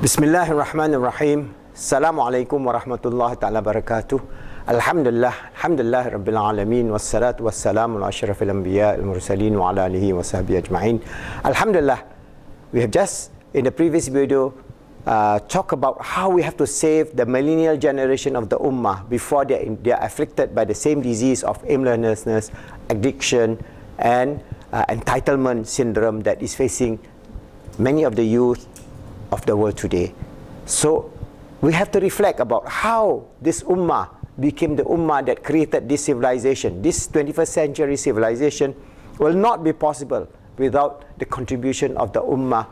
Bismillahir Rahmanir Rahim. Assalamualaikum warahmatullahi taala wabarakatuh. Alhamdulillah rabbil alamin wassalatu wassalamu ala asyrafil anbiya wal mursalin wa ala alihi wa sahbihi ajma'in. Alhamdulillah, we have just in the previous video talk about how we have to save the millennial generation of the ummah before they are afflicted by the same disease of aimlessness, addiction and entitlement syndrome that is facing many of the youth of the world today. So we have to reflect about how this ummah became the ummah that created this civilization. This 21st century civilization will not be possible without the contribution of the ummah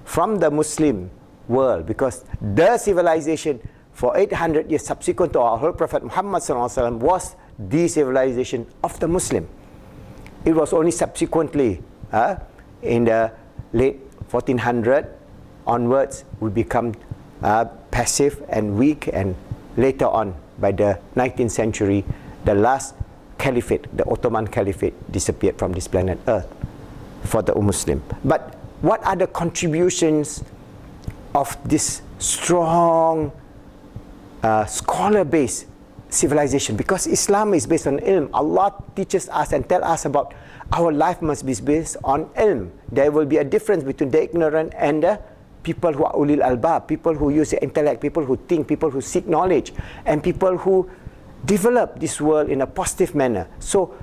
from the Muslim world, because the civilization for 800 years subsequent to our whole Prophet Muhammad was the civilization of the Muslim. It was only subsequently in the late 1400 onwards we become passive and weak, and later on by the 19th century the last caliphate, the Ottoman Caliphate, disappeared from this planet Earth for the Muslim. But what are the contributions of this strong scholar-based civilization? Because Islam is based on ilm. Allah teaches us and tell us about our life must be based on ilm. There will be a difference between the ignorant and the people who are ulil albab, people who use their intellect, people who think, people who seek knowledge, and people who develop this world in a positive manner. So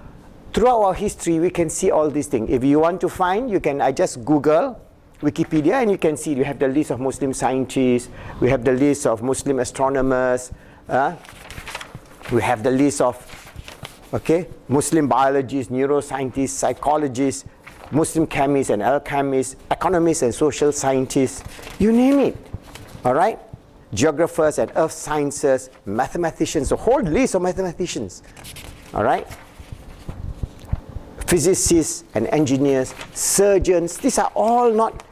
throughout our history we can see all these things. If you want to find, you can, I just Google Wikipedia and you can see, you have the list of Muslim scientists, we have the list of Muslim astronomers, we have the list of Muslim biologists, neuroscientists, psychologists, Muslim chemists and alchemists, economists and social scientists, you name it. All right? Geographers and earth sciences, mathematicians, a whole list of mathematicians. All right? Physicists and engineers, surgeons, these are all not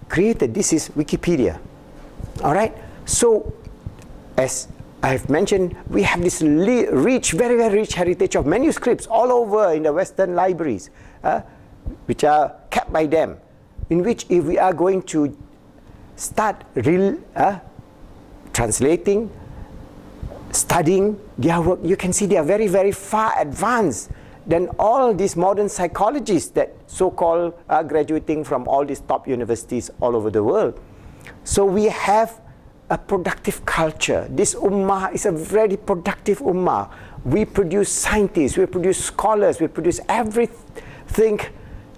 created. This is Wikipedia. All right? So, as I have mentioned, we have this rich, very, very rich heritage of manuscripts all over in the Western libraries, which are kept by them, in which if we are going to start translating, studying their work, you can see they are very, very far advanced than all these modern psychologists that so-called are graduating from all these top universities all over the world. So we have a productive culture. This ummah is a very productive ummah. We produce scientists, we produce scholars, we produce everything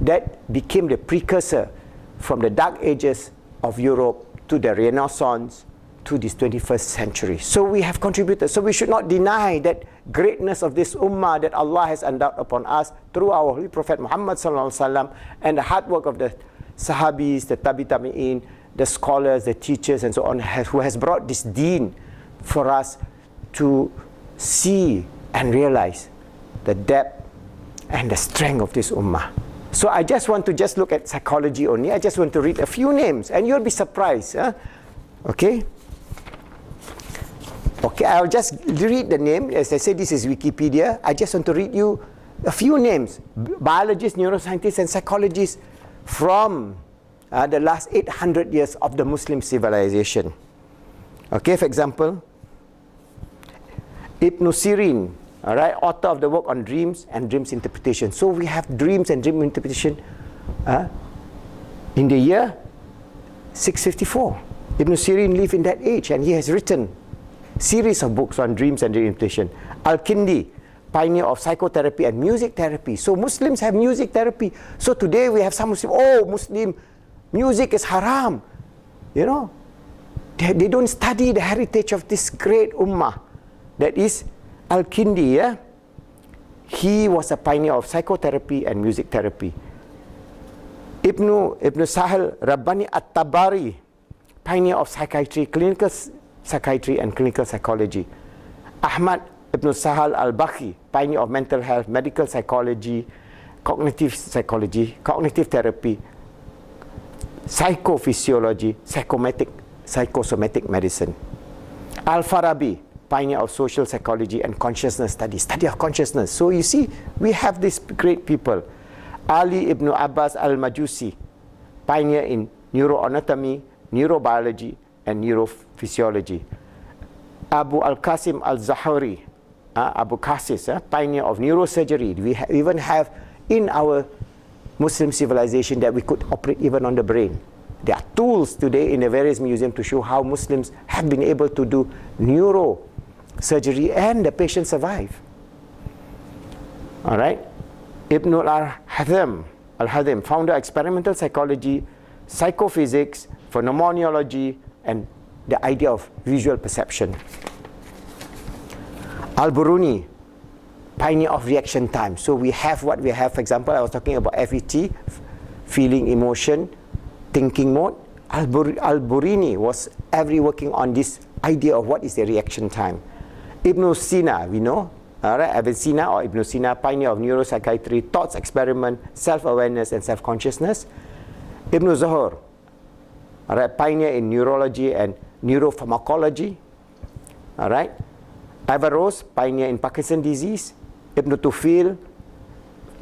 that became the precursor from the dark ages of Europe to the Renaissance to this 21st century. So we have contributed. So we should not deny that greatness of this ummah that Allah has endowed upon us through our Holy Prophet Muhammad and the hard work of the Sahabis, the Tabi'in, the scholars, the teachers and so on, who has brought this deen for us to see and realize the depth and the strength of this ummah. So I just want to look at psychology only. I just want to read a few names and you'll be surprised. Okay, I'll just read the name. As I said, this is Wikipedia. I just want to read you a few names. Biologists, neuroscientists and psychologists from the last 800 years of the Muslim civilization. Okay, for example, Ibn Sirin, all right, author of the work on dreams and dreams interpretation. So we have dreams and dream interpretation in the year 654. Ibn Sirin lived in that age and he has written series of books on dreams and dream interpretation. Al-Kindi, pioneer of psychotherapy and music therapy. So Muslims have music therapy. So today we have some Muslim music is haram. You know, they don't study the heritage of this great ummah. That is Al-Kindi. He was a pioneer of psychotherapy and music therapy. Ibn Sahal Rabbani At-Tabari, pioneer of psychiatry, clinical psychiatry and clinical psychology. Ahmad Ibn Sahal Al-Bakhi, pioneer of mental health, medical psychology, cognitive therapy, psychophysiology, psychosomatic medicine. Al-Farabi, pioneer of social psychology and consciousness study of consciousness. So you see, we have these great people. Ali ibn Abbas al-Majusi, pioneer in neuroanatomy neurobiology and neurophysiology. Abu Al-Qasim Al-Zahari, Abu Qasis, pioneer of neurosurgery. We even have in our Muslim civilization that we could operate even on the brain. There are tools today in the various museums to show how Muslims have been able to do neurosurgery and the patient survive. All right. Ibn al-Hadim, founder of experimental psychology, psychophysics, phenomenology, and the idea of visual perception. Al-Biruni, pioneer of reaction time. So we have what we have. For example, I was talking about FET, feeling, emotion, thinking mode. Al-Biruni was working on this idea of what is the reaction time. Ibn Sina, we know, Ibn Sina or Ibn Sina, pioneer of neuropsychiatry, thoughts experiment, self-awareness and self-consciousness. Ibn Zuhur, pioneer in neurology and neuropharmacology. All right. Averroes, pioneer in Parkinson's disease. Ibn Tufil,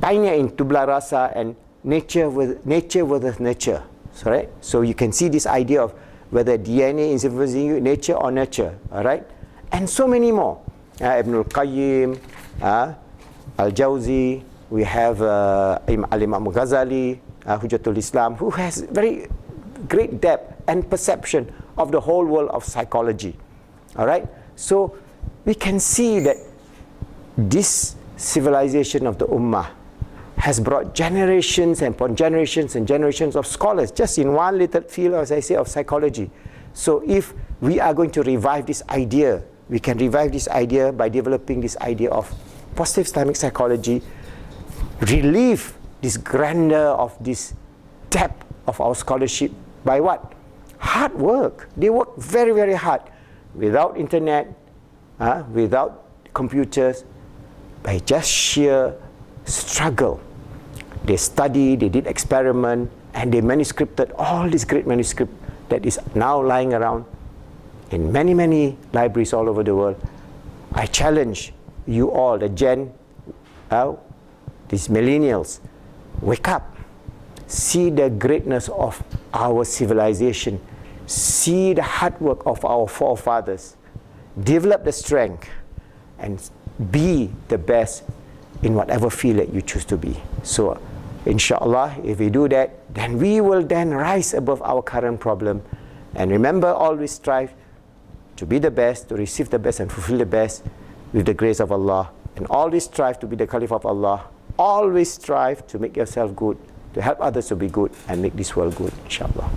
pioneer in tabula rasa and nature versus nature. Right? So you can see this idea of whether DNA is influencing you, nature or nurture. All right, and so many more. Ibn al-Qayyim, Al-Jawzi. We have Al-Imam Ghazali, Hujjatul Islam, who has very great depth and perception of the whole world of psychology. All right, so we can see that this civilization of the Ummah has brought generations and upon generations and generations of scholars just in one little field, as I say, of psychology. So if we are going to revive this idea, we can revive this idea by developing this idea of positive Islamic psychology, relieve this grandeur of this depth of our scholarship by what? Hard work. They work very, very hard. Without internet, without computers, by just sheer struggle. They studied, they did experiment, and they manuscripted all this great manuscript that is now lying around in many, many libraries all over the world. I challenge you all, the these millennials, wake up. See the greatness of our civilization. See the hard work of our forefathers. Develop the strength and be the best in whatever field that you choose to be. So, inshallah, if we do that, then we will then rise above our current problem. And remember, always strive to be the best, to receive the best and fulfill the best with the grace of Allah. And always strive to be the Caliph of Allah. Always strive to make yourself good, to help others to be good and make this world good, inshallah.